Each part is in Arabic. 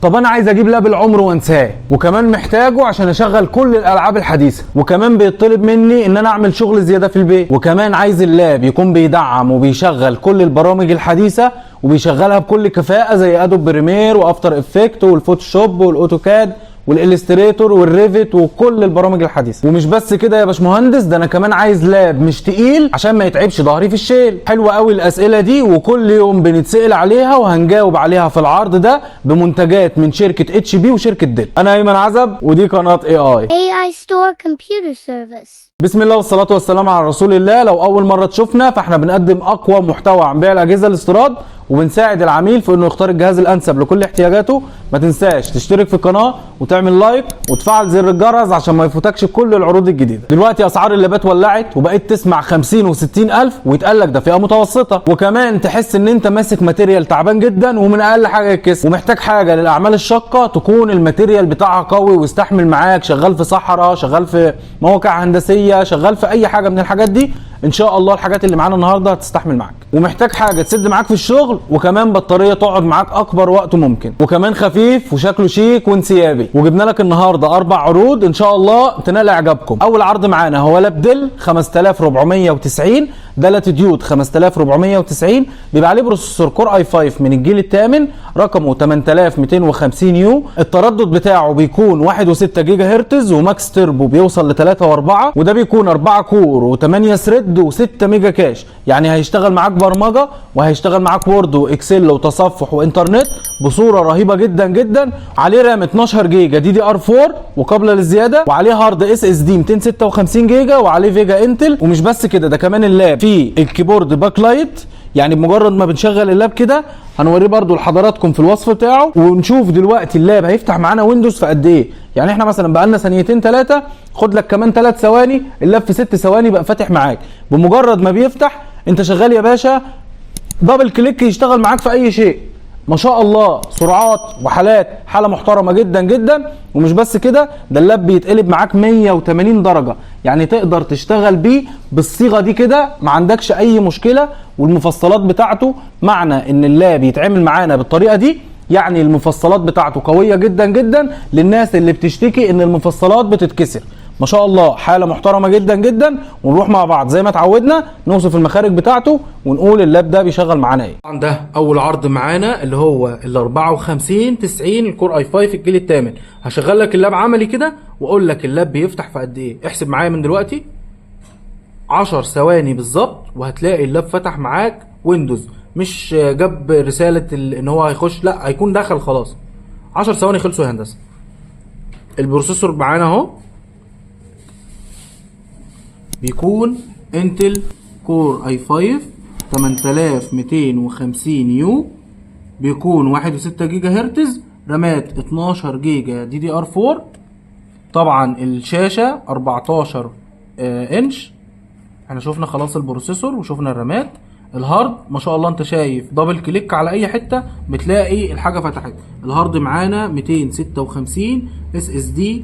طب انا عايز اجيب لاب العمر وانساه، وكمان محتاجه عشان اشغل كل الالعاب الحديثه، وكمان بيطلب مني ان انا اعمل شغل زياده في البيت، وكمان عايز اللاب يكون بيدعم وبيشغل كل البرامج الحديثه وبيشغلها بكل كفاءه زي ادوب بريمير وافتر افكت والفوتوشوب والاوتوكاد والالستريتور والريفت وكل البرامج الحديثه. ومش بس كده يا باشمهندس، ده انا كمان عايز لاب مش تقيل عشان ما يتعبش ظهري في الشيل. حلوه قوي الاسئله دي، وكل يوم بنتسال عليها وهنجاوب عليها في العرض ده بمنتجات من شركه اتش بي وشركه ديل. انا ايمن عزب ودي قناه AI Store Computer Service. بسم الله والصلاة والسلام على رسول الله. لو أول مرة تشوفنا فاحنا بنقدم أقوى محتوى عن بيع الأجهزة الاستيراد، وبنساعد العميل في إنه يختار الجهاز الأنسب لكل احتياجاته. ما تنساش تشترك في القناة وتعمل لايك وتفعل زر الجرس عشان ما يفوتكش كل العروض الجديدة. دلوقتي أسعار اللابات ولعت، وبقيت تسمع 50 و60 ألف ويتقال لك ده فئة متوسطة، وكمان تحس إن أنت ماسك ماتيريال تعبان جدا ومن أقل حاجة يتكسر، ومحتاج حاجة للأعمال الشاقة تكون الماتيريال بتاعها قوي ويستحمل معاك، شغال في صحراء، شغال في مواقع هندسية، شغال في اي حاجه من الحاجات دي. ان شاء الله الحاجات اللي معانا النهارده هتستحمل معاك. ومحتاج حاجه تسد معاك في الشغل، وكمان بطاريه تقعد معاك اكبر وقت ممكن، وكمان خفيف وشكله شيك وانسيابي. وجبنا لك النهارده 4 عروض ان شاء الله تنال اعجابكم. اول عرض معانا هو لاب ديل 5490، ده لاتيتيود 5490، بيبقى عليه بروسيسور كور اي 5 من الجيل الثامن، رقمه 8250 يو. التردد بتاعه بيكون 1.6 جيجا هرتز، وماكس تربو بيوصل ل 3 و4، وده بيكون 4 كور و8 ثريد و6 ميجا كاش. يعني هيشتغل معاك برمجه، وهيشتغل معاك وورد واكسل وتصفح وانترنت بصوره رهيبه جدا جدا. عليه رام 12 جيجا دي دي ار 4 وقابله للزياده، وعليه هارد اس اس دي 256 جيجا، وعليه فيجا انتل. ومش بس كده، ده كمان اللاب فيه الكيبورد باك لايت، يعني بمجرد ما بنشغل اللاب كده هنوريه برضو لحضراتكم في الوصف بتاعه، ونشوف دلوقتي اللاب هيفتح معانا ويندوز في قد ايه. يعني احنا مثلا بقالنا ثانيتين 3، خد لك كمان 3 ثواني اللاب في 6 ثواني بقى فاتح معاك. بمجرد ما بيفتح انت شغال يا باشا، دبل كليك يشتغل معاك في اي شيء. ما شاء الله سرعات وحالات، حاله محترمه جدا جدا. ومش بس كده، ده اللاب بيتقلب معاك 180 درجه، يعني تقدر تشتغل بيه بالصيغه دي كده ما عندكش اي مشكله. والمفصلات بتاعته، معنى ان اللاب يتعامل معانا بالطريقه دي يعني المفصلات بتاعته قويه جدا جدا للناس اللي بتشتكي ان المفصلات بتتكسر. ما شاء الله حاله محترمه جدا جدا. ونروح مع بعض زي ما اتعودنا نوصف المخارج بتاعته ونقول اللاب ده بيشغل معانا ايه. طبعا ده اول عرض معانا اللي هو ال 5490 الكور اي 5 الجيل الثامن. هشغل لك اللاب عملي كده واقول لك اللاب بيفتح في قد ايه. احسب معايا من دلوقتي 10 ثواني بالظبط وهتلاقي اللاب فتح معاك ويندوز، مش جاب رساله ان هو هيخش، لا هيكون دخل خلاص. 10 ثواني خلصوا يا هندسه. البروسيسور معانا اهو، بيكون انتل كور اي 5 8250 يو، بيكون 1.6 جيجا هرتز، رامات 12 جيجا دي دي ار 4. طبعا الشاشة 14 انش. احنا شفنا خلاص البروسيسور وشفنا الرامات. الهارد ما شاء الله انت شايف دبل كليك على اي حتة بتلاقي الحاجة فتحت. الهارد معانا 256 اس اس دي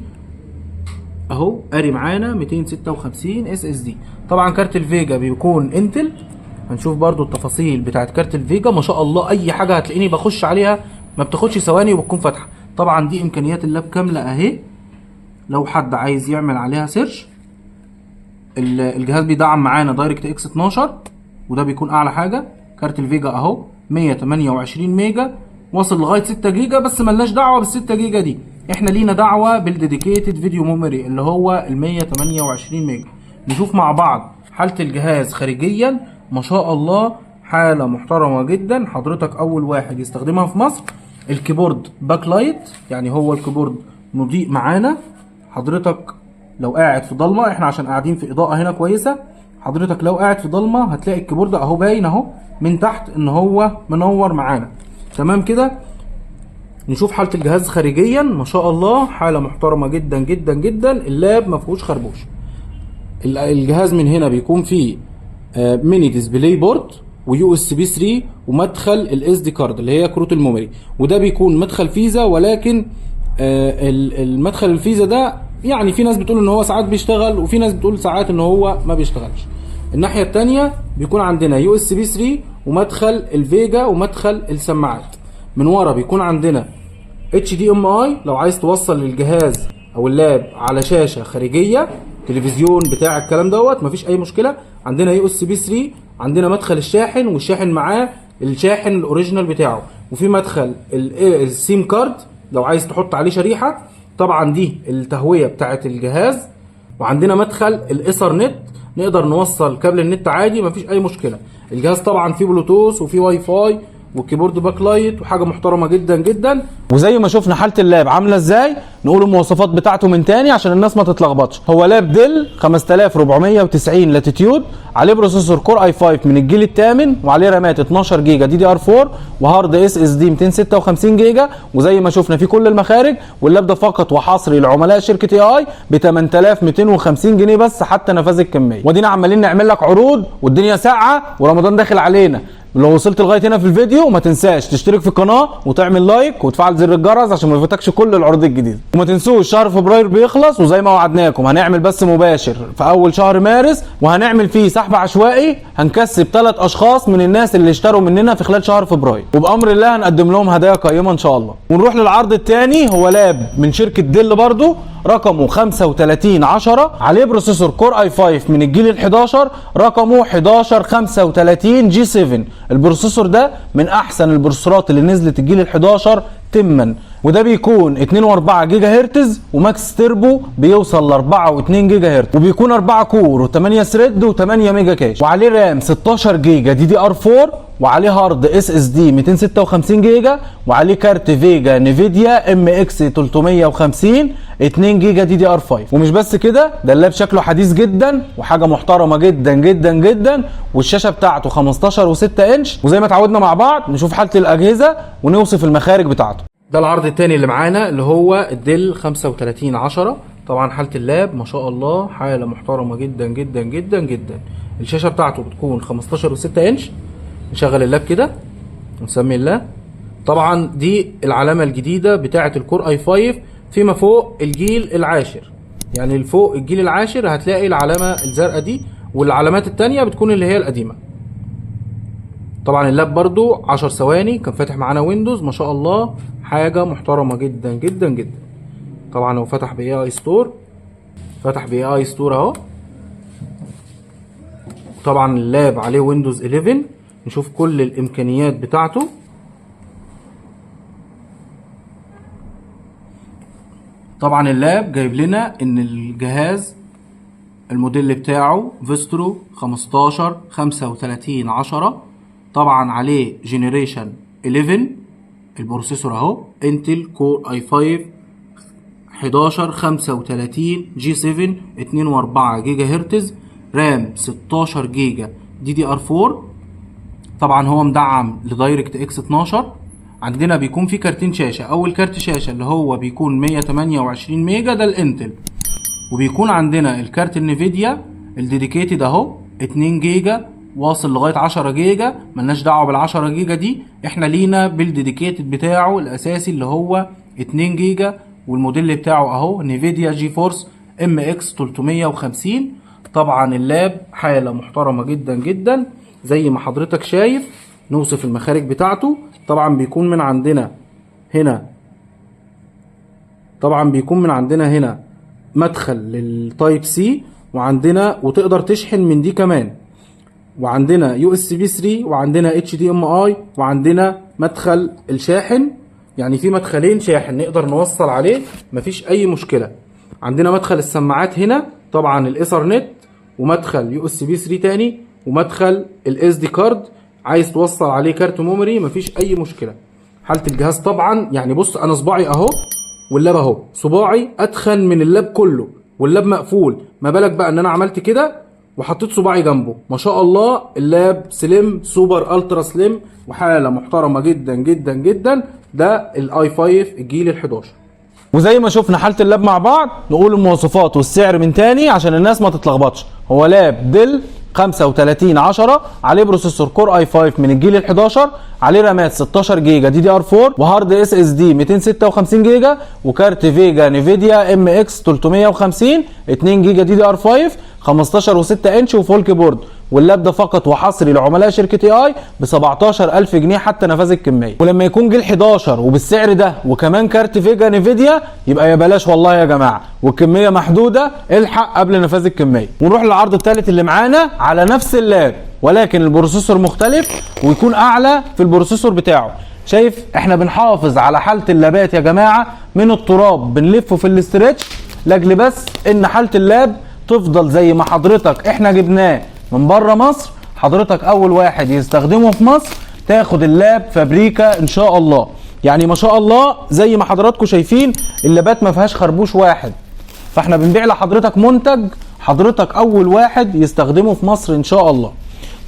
اهو، قاري معانا 256 اس اس دي. طبعا كارت الفيجا بيكون انتل. هنشوف برضو التفاصيل بتاعت كارت الفيجا. ما شاء الله اي حاجه هتلاقيني بخش عليها ما بتاخدش ثواني وبتكون فاتحه. طبعا دي امكانيات اللاب كامله اهي، لو حد عايز يعمل عليها سيرش. الجهاز بيدعم معانا دايركت اكس 12 وده بيكون اعلى حاجه. كارت الفيجا اهو 128 ميجا، واصل لغايه 6 جيجا، بس ملناش دعوه بال 6 جيجا دي، احنا لينا دعوه بالديديكيتد فيديو ميموري اللي هو ال 128 ميجا. نشوف مع بعض حاله الجهاز خارجيا. ما شاء الله حاله محترمه جدا. حضرتك اول واحد يستخدمها في مصر. الكيبورد باك لايت، يعني هو الكيبورد مضيء معانا. حضرتك لو قاعد في ضلمه، احنا عشان قاعدين في اضاءه هنا كويسه، حضرتك لو قاعد في ضلمه هتلاقي الكيبورد اهو باين اهو من تحت ان هو منور معانا. تمام كده. نشوف حاله الجهاز خارجيا. ما شاء الله حاله محترمه جدا جدا جدا. اللاب ما فيهوش خربوش. الجهاز من هنا بيكون فيه ميني ديسبلاي بورد ويو اس بي 3 ومدخل الاس دي كارد اللي هي كروت الميموري، وده بيكون مدخل فيزا. ولكن المدخل الفيزا ده يعني في ناس بتقول ان هو ساعات بيشتغل، وفي ناس بتقول ساعات ان هو ما بيشتغلش. الناحيه الثانيه بيكون عندنا يو اس بي 3 ومدخل الفيجا ومدخل السماعات. من ورا بيكون عندنا HDMI لو عايز توصل للجهاز او اللاب على شاشه خارجيه، تلفزيون بتاع الكلام دوت، مفيش اي مشكله. عندنا USB 3، عندنا مدخل الشاحن والشاحن معاه الشاحن الاوريجينال بتاعه، وفي مدخل السيم كارد لو عايز تحط عليه شريحه. طبعا دي التهويه بتاعه الجهاز. وعندنا مدخل الايثرنت، نقدر نوصل كابل النت عادي مفيش اي مشكله. الجهاز طبعا فيه بلوتوث وفيه واي فاي والكيبورد باك لايت وحاجه محترمه جدا جدا. وزي ما شفنا حاله اللاب عامله ازاي، نقول المواصفات بتاعته من تاني عشان الناس ما تتلخبطش. هو لاب ديل 5490 لاتيتيود، عليه بروسيسور كور اي 5 من الجيل الثامن، وعليه رامات 12 جيجا DDR4 وهارد SSD 256 جيجا. وزي ما شفنا في كل المخارج. واللاب ده فقط وحصري لعملاء شركه AI ب 8250 جنيه بس حتى نفاذ الكميه. ودينا عمالين نعمل لك عروض والدنيا ساقعه ورمضان داخل علينا. لو وصلت لغايه هنا في الفيديو ما تنساش تشترك في القناه وتعمل لايك وتفعل زر الجرس عشان ما يفوتكش كل العروض الجديده. وما تنسوش شهر فبراير بيخلص، وزي ما وعدناكم هنعمل بث مباشر في اول شهر مارس، وهنعمل فيه سحب عشوائي هنكسب 3 اشخاص من الناس اللي اشتروا مننا في خلال شهر فبراير، وبامر الله هنقدم لهم هدايا قيمه ان شاء الله. ونروح للعرض الثاني. هو لاب من شركه ديل برضو، رقمه 3510، عليه بروسيسور كور اي 5 من الجيل ال11، رقمه 1135 G7. البروسيسور ده من احسن البروسيسورات اللي نزلت الجيل ال11 تما، وده بيكون 2.4 جيجا هرتز وماكس تيربو بيوصل ل 4.2 جيجا هرتز، وبيكون 4 كور و8 ثريد و8 ميجا كاش، وعليه رام 16 جيجا DDR4، وعليه هارد SSD 256 جيجا، وعليه كارت فيجا نيفيديا MX 350 2 جيجا DDR5. ومش بس كده، ده اللاب شكله حديث جدا وحاجه محترمه جدا جدا جدا، والشاشه بتاعته 15 و6 انش. وزي ما اتعودنا مع بعض نشوف حاله الاجهزه ونوصف المخارج بتاعته. ده العرض الثاني اللي معانا اللي هو الديل 3510. طبعا حاله اللاب ما شاء الله حاله محترمه جدا جدا جدا جدا. الشاشه بتاعته بتكون 15 و6 انش. نشغل اللاب كده ونسمي الله. طبعا دي العلامه الجديده بتاعه الكور اي 5 فيما فوق الجيل العاشر، يعني فوق الجيل العاشر هتلاقي العلامه الزرقاء دي، والعلامات التانية بتكون اللي هي القديمه. طبعا اللاب برضو 10 ثواني كان فاتح معانا ويندوز، ما شاء الله حاجه محترمه جدا جدا جدا. طبعا هو فتح AI ستور، فتح AI ستور اهو. طبعا اللاب عليه ويندوز 11. نشوف كل الامكانيات بتاعته. طبعا اللاب جايب لنا ان الجهاز الموديل بتاعه فيسترو 153510. طبعا عليه جينيريشن 11. البروسيسور اهو انتل كور اي 5 1135 G7 2.4 جيجا هرتز، رام 16 جيجا DDR4. طبعا هو مدعم لدايركت اكس 12. عندنا بيكون في كارتين شاشه. اول كارت شاشه اللي هو بيكون 128 ميجا ده الانتل، وبيكون عندنا الكارت النيفيديا الديديكيتد اهو 2 جيجا واصل لغايه 10 جيجا. ملناش دعوه بال10 جيجا دي، احنا لينا بالديديكيتد بتاعه الاساسي اللي هو 2 جيجا، والموديل بتاعه اهو نيفيديا جي فورس MX 350. طبعا اللاب حاله محترمه جدا جدا زي ما حضرتك شايف. نوصف المخارج بتاعته. طبعا بيكون من عندنا هنا مدخل للتايب سي، وتقدر تشحن من دي كمان، وعندنا USB 3، وعندنا HDMI، وعندنا مدخل الشاحن. يعني في مدخلين شاحن نقدر نوصل عليه مفيش اي مشكله. عندنا مدخل السماعات هنا، طبعا الايثرنت، ومدخل USB 3 تاني، ومدخل SD كارد عايز توصل عليه كارت ميموري مفيش اي مشكله. حاله الجهاز طبعا يعني بص، انا صباعي اهو واللاب اهو، صباعي اتخن من اللاب كله واللاب مقفول، ما بالك بقى ان انا عملت كده وحطيت صباعي جنبه. ما شاء الله اللاب سليم سوبر الترا سليم وحاله محترمه جدا جدا جدا. ده الاي 5 الجيل ال11. وزي ما شفنا حاله اللاب مع بعض، نقول المواصفات والسعر من تاني عشان الناس ما تتلخبطش. هو لاب ديل 3510، عليه بروسيسور كور اي 5 من الجيل ال11، عليه رامات 16 جيجا DDR4 وهارد SSD 256 جيجا، وكارت فيجا نيفيديا MX 350 2 جيجا DDR5 15 و6 انش وفول كيبورد. واللاب ده فقط وحصري لعملاء شركه اي اي ب 17000 جنيه حتى نفاذ الكميه. ولما يكون جيل 11 وبالسعر ده وكمان كارت فيجا نيفيديا يبقى يا بلاش والله يا جماعه، والكميه محدوده، الحق قبل نفاذ الكميه. ونروح للعرض الثالث اللي معانا على نفس اللاب ولكن البروسيسور مختلف ويكون اعلى في البروسيسور بتاعه. شايف احنا بنحافظ على حاله اللابات يا جماعه من التراب، بنلفه في الاسترتش لاجل بس ان حاله اللاب تفضل زي ما حضرتك احنا جبناه من بره مصر، حضرتك اول واحد يستخدمه في مصر تاخد اللاب فابريكا ان شاء الله. يعني ما شاء الله زي ما حضراتكم شايفين اللابات ما فيهاش خربوش واحد، فاحنا بنبيع لحضرتك منتج حضرتك اول واحد يستخدمه في مصر ان شاء الله.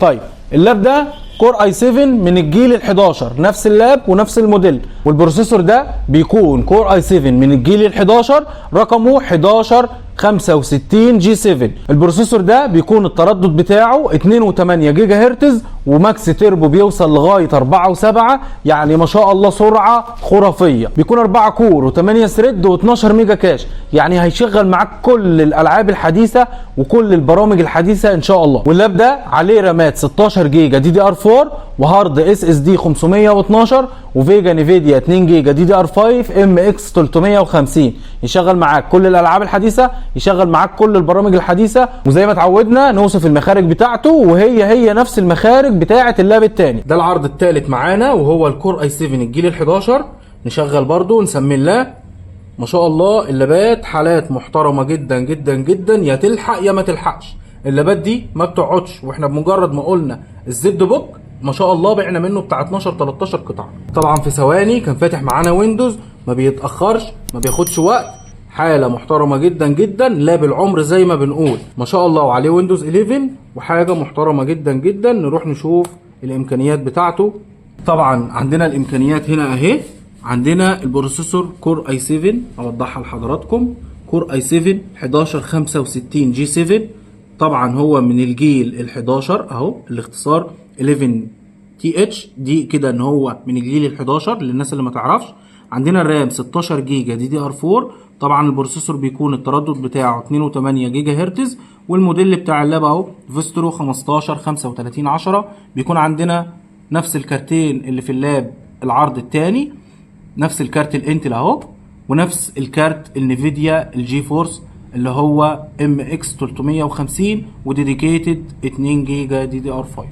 طيب اللاب ده كور اي 7 من الجيل ال11، نفس اللاب ونفس الموديل، والبروسيسور ده بيكون كور اي 7 من الجيل ال11 رقمه 1165 جي 7. البروسيسور ده بيكون التردد بتاعه 2.8 جيجا هرتز وماكس تيربو بيوصل لغايه 4.7، يعني ما شاء الله سرعه خرافيه. بيكون 4 كور و8 ثريد و12 ميجا كاش، يعني هيشغل معاك كل الالعاب الحديثه وكل البرامج الحديثه ان شاء الله. واللاب ده عليه رامات 16 جيجا دي دي ار 4 وهارد اس اس دي 512 وفيجا نيفيديا 2 جيجا دي دي ار 5 ام اكس 350، يشغل معاك كل الالعاب الحديثه، يشغل معاك كل البرامج الحديثه. وزي ما اتعودنا نوصف المخارج بتاعته وهي نفس المخارج بتاعه اللاب الثاني. ده العرض الثالث معانا وهو الكور اي 7 الجيل ال11. نشغل برده نسمي الله. ما شاء الله اللابات حالات محترمه جدا جدا جدا، يا تلحق يا ما تلحقش. اللابات دي ما بتقعدش، واحنا بمجرد ما قلنا الزد بوك ما شاء الله بعنا منه بتاع 12 13 قطعه. طبعا في ثواني كان فاتح معانا ويندوز، ما بيتاخرش ما بياخدش وقت، حاله محترمه جدا جدا، لاب العمر زي ما بنقول ما شاء الله. وعليه ويندوز 11 وحاجه محترمه جدا جدا. نروح نشوف الامكانيات بتاعته. طبعا عندنا الامكانيات هنا اهي. عندنا البروسيسور كور اي 7 اوضحها لحضراتكم، كور اي 7 1165 جي 7. طبعا هو من الجيل ال11 اهو، الاختصار 11 تي اتش دي كده ان هو من الجيل ال11 للناس اللي ما تعرفش. عندنا الرام 16 جيجا دي دي ار 4. طبعا البروسيسور بيكون التردد بتاعه 2.8 جيجا هرتز، والموديل بتاع اللاب اهو فيسترو 15 35 10. بيكون عندنا نفس الكارتين اللي في اللاب العرض الثاني، نفس الكارت الانتل اهو، ونفس الكارت النيفيديا الجي فورس اللي هو ام اكس 350 وديديكيتد 2 جيجا دي دي ار 5.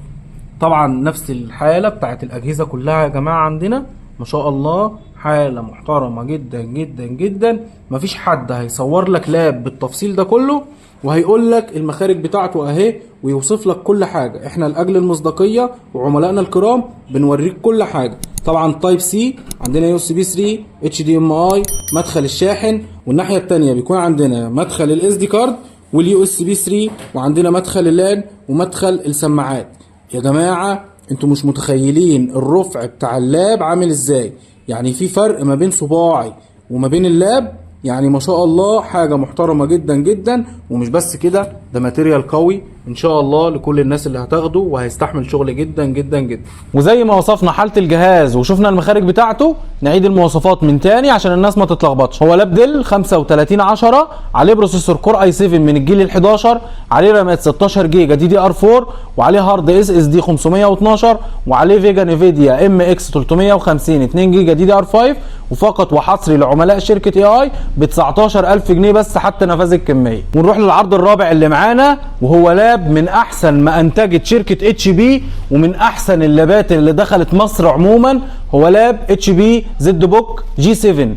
طبعا نفس الحاله بتاعت الاجهزه كلها يا جماعه عندنا ما شاء الله، حاله محترمه جدا جدا جدا. مفيش حد هيصور لك لاب بالتفصيل ده كله وهيقول لك المخارج بتاعته اهي ويوصف لك كل حاجه. احنا لاجل المصداقيه وعملائنا الكرام بنوريك كل حاجه. طبعا تايب سي، عندنا يو اس بي 3، اتش دي ام اي، مدخل الشاحن، والناحيه الثانيه بيكون عندنا مدخل الاس دي كارد واليو اس بي 3، وعندنا مدخل اللان ومدخل السماعات. يا جماعه انتوا مش متخيلين الرفع بتاع اللاب عامل ازاي، يعني في فرق ما بين صباعي وما بين اللاب، يعني ما شاء الله حاجه محترمه جدا جدا. ومش بس كده، ده ماتيريال قوي ان شاء الله لكل الناس اللي هتاخده وهيستحمل شغل جدا جدا جدا. وزي ما وصفنا حاله الجهاز وشفنا المخارج بتاعته، نعيد المواصفات من تاني عشان الناس ما تتلخبطش. هو لاب ديل 3510، عليه بروسيسور كور اي 7 من الجيل ال11، عليه رامات 16 جيجا دي دي ار 4، وعليه هارد اس اس دي 512، وعليه فيجا نيفيديا ام اكس 350 2 جيجا دي دي ار 5، وفقط وحصري لعملاء شركه اي اي ب 19000 جنيه بس حتى نفاذ الكميه. ونروح للعرض الرابع اللي معانا وهو لاب من احسن ما انتجت شركه اتش بي ومن احسن اللابات اللي دخلت مصر عموما، هو لاب اتش بي زد بوك جي 7.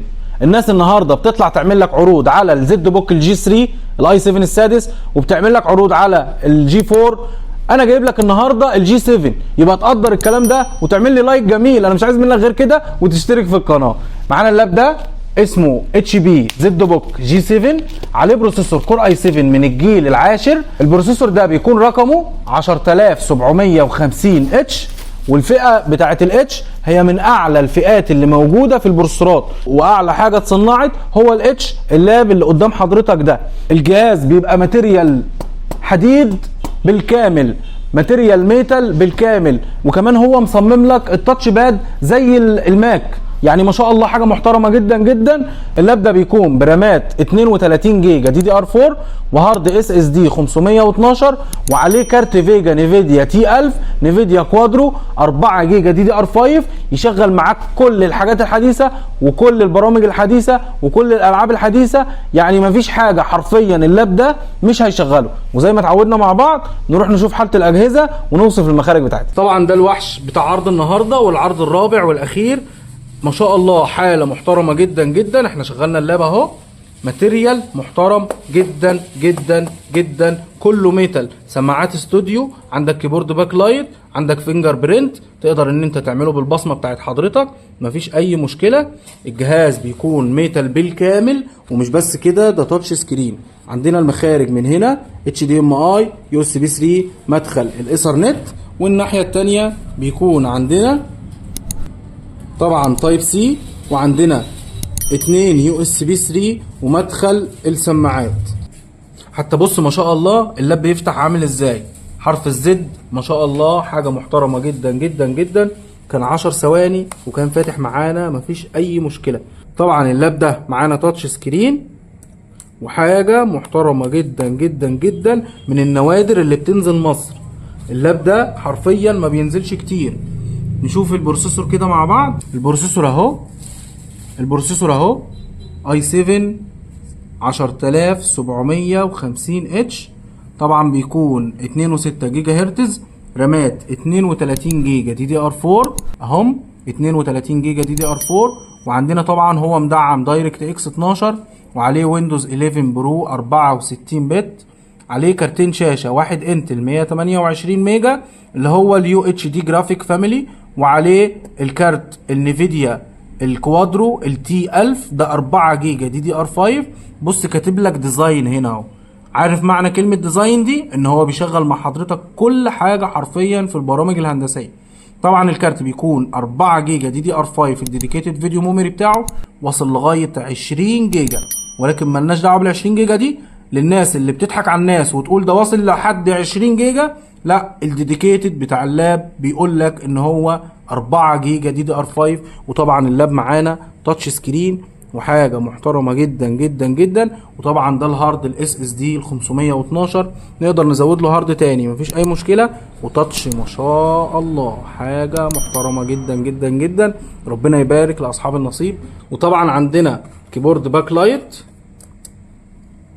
الناس النهارده بتطلع تعمل لك عروض على الزد بوك الجي 3 الاي 7 السادس، وبتعمل لك عروض على الجي 4. انا جايب لك النهارده الجي 7، يبقى تقدر الكلام ده وتعمل لي لايك جميل، انا مش عايز منك غير كده، وتشترك في القناه. معانا اللاب ده اسمه اتش بي زد بوك جي 7، عليه بروسيسور كور اي 7 من الجيل العاشر. البروسيسور ده بيكون رقمه 10750 اتش، والفئه بتاعه الاتش هي من اعلى الفئات اللي موجوده في البروسيسورات، واعلى حاجه اتصنعت هو الاتش. اللاب اللي قدام حضرتك ده الجهاز بيبقى ماتيريال حديد بالكامل، ماتيريال ميتال بالكامل، وكمان هو مصمم لك التاتش باد زي الماك يعني ما شاء الله حاجه محترمه جدا جدا. اللاب ده بيكون برامات 32 جيجا دي دي ار 4 وهارد اس اس دي 512 وعليه كارت فيجا نيفيديا تي 1000 نيفيديا كوادرو 4 جيجا دي دي ار 5 يشغل معاك كل الحاجات الحديثه وكل البرامج الحديثه وكل الالعاب الحديثه. يعني مفيش حاجه حرفيا اللاب ده مش هيشغله. وزي ما اتعودنا مع بعض نروح نشوف حاله الاجهزه ونوصف المخارج بتاعتها. طبعا ده الوحش بتاع عرض النهارده والعرض الرابع والاخير. ما شاء الله حاله محترمه جدا جدا. احنا شغلنا اللاب اهو، ماتيريال محترم جدا جدا جدا، كله ميتال. سماعات استوديو، عندك كيبورد باك لايت، عندك فينجر برينت تقدر ان انت تعمله بالبصمه بتاعت حضرتك، مفيش اي مشكله. الجهاز بيكون ميتال بالكامل. ومش بس كده، ده تاتش سكرين. عندنا المخارج من هنا HDMI USB 3 مدخل الايثرنت، والناحيه الثانيه بيكون عندنا طبعا تايب سي، وعندنا 2 USB 3 ومدخل السماعات. حتى بص ما شاء الله اللاب بيفتح عامل ازاي، حرف الزد ما شاء الله حاجه محترمه جدا جدا جدا. كان 10 ثواني وكان فاتح معانا مفيش اي مشكله. طبعا اللاب ده معانا تاتش سكرين وحاجه محترمه جدا جدا جدا، من النوادر اللي بتنزل مصر. اللاب ده حرفيا ما بينزلش كتير. نشوف البروسيسور كده مع بعض. البروسيسور اهو i7 10750H. طبعا بيكون 2.6 جيجا هرتز، رامات 32 جيجا دي دي ار 4 اهم، 32 جيجا دي دي ار 4. وعندنا طبعا هو مدعم دايركت اكس 12 وعليه ويندوز 11 برو 64 بت. عليه كارتين شاشه، واحد انتل 128 ميجا اللي هو اليو اتش دي جرافيك فاميلي، وعليه الكارت النيفيديا الكوادرو التي 1000 ده 4 جيجا دي دي ار 5. بص كاتب لك ديزاين هنا اهو. عارف معنى كلمه ديزاين دي؟ ان هو بيشغل مع حضرتك كل حاجه حرفيا في البرامج الهندسيه. طبعا الكارت بيكون 4 جيجا دي دي ار 5. الديديكيتد فيديو ميموري بتاعه وصل لغايه 20 جيجا، ولكن مالناش دعوه بال 20 جيجا دي للناس اللي بتضحك على الناس وتقول ده واصل لحد 20 جيجا. لا، الديديكيتد بتاع اللاب بيقول لك ان هو 4 جيجا دي دي ار 5. وطبعا اللاب معانا تاتش سكرين وحاجه محترمه جدا جدا جدا. وطبعا ده الهارد الاس اس دي ال 512، نقدر نزود له هارد تاني مفيش اي مشكله. وتاتش ما شاء الله حاجه محترمه جدا جدا جدا. ربنا يبارك لاصحاب النصيب. وطبعا عندنا كيبورد باك لايت.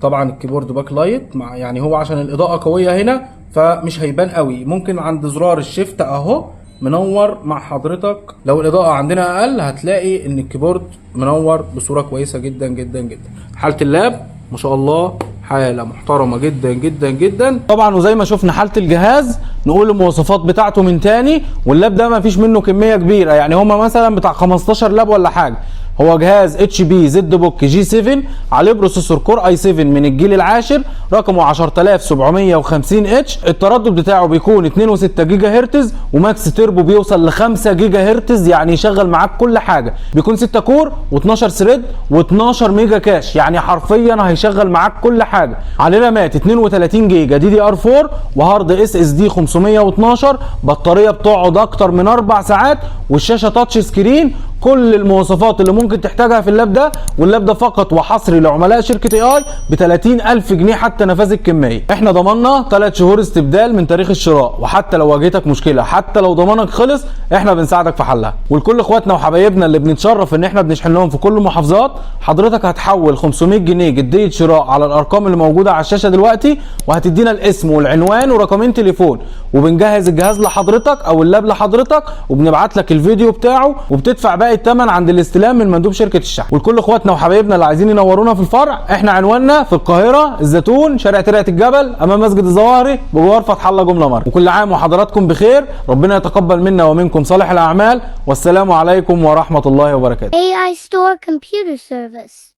طبعا الكيبورد باك لايت يعني هو عشان الاضاءه قويه هنا فمش هيبان قوي. ممكن عند زرار الشيفت اهو منور مع حضرتك. لو الاضاءه عندنا اقل هتلاقي ان الكيبورد منور بصوره كويسه جدا جدا جدا. حاله اللاب ما شاء الله حاله محترمه جدا جدا جدا. طبعا وزي ما شفنا حاله الجهاز، نقول المواصفات بتاعته من تاني. واللاب ده ما فيش منه كميه كبيره، يعني هما مثلا بتاع 15 لاب ولا حاجه. هو جهاز اتش بي زد بوك جي 7 عليه بروسيسور كور اي 7 من الجيل العاشر، رقمه 10750 اتش. التردد بتاعه بيكون 2.6 جيجا هرتز، وماكس تيربو بيوصل ل 5 جيجا هرتز، يعني يشغل معاك كل حاجه. بيكون 6 كور و12 ثريد و12 ميجا كاش، يعني حرفيا هيشغل معاك كل حاجه. عليه رامات 32 جيجا دي دي ار 4 وهارد اس اس دي 512. بطاريه بتقعد اكتر من 4 ساعات، والشاشه تاتش سكرين. كل المواصفات اللي ممكن تحتاجها في اللاب ده. واللاب ده فقط وحصري لعملاء شركه اي اي ب 30,000 جنيه حتى نفاذ الكميه. احنا ضمننا 3 شهور استبدال من تاريخ الشراء، وحتى لو واجهتك مشكله، حتى لو ضمانك خلص، احنا بنساعدك في حلها. ولكل اخواتنا وحبايبنا اللي بنتشرف ان احنا بنشحن لهم في كل المحافظات، حضرتك هتحول 500 جنيه جديه شراء على الارقام اللي موجوده على الشاشه دلوقتي، وهتدينا الاسم والعنوان ورقمين تليفون، وبنجهز الجهاز لحضرتك او اللاب لحضرتك، وبنبعت لك الفيديو بتاعه، وبتدفع باقي الثمن عند الاستلام من مندوب شركه الشحن. ولكل اخواتنا وحبايبنا اللي عايزين ينورونا في الفرع، احنا عنواننا في القاهره الزيتون، شارع ترعه الجبل، امام مسجد الظواهري، بجوار فتح الله جمله مره. وكل عام وحضراتكم بخير، ربنا يتقبل منا ومنكم صالح الاعمال، والسلام عليكم ورحمه الله وبركاته. AI Store Computer Service.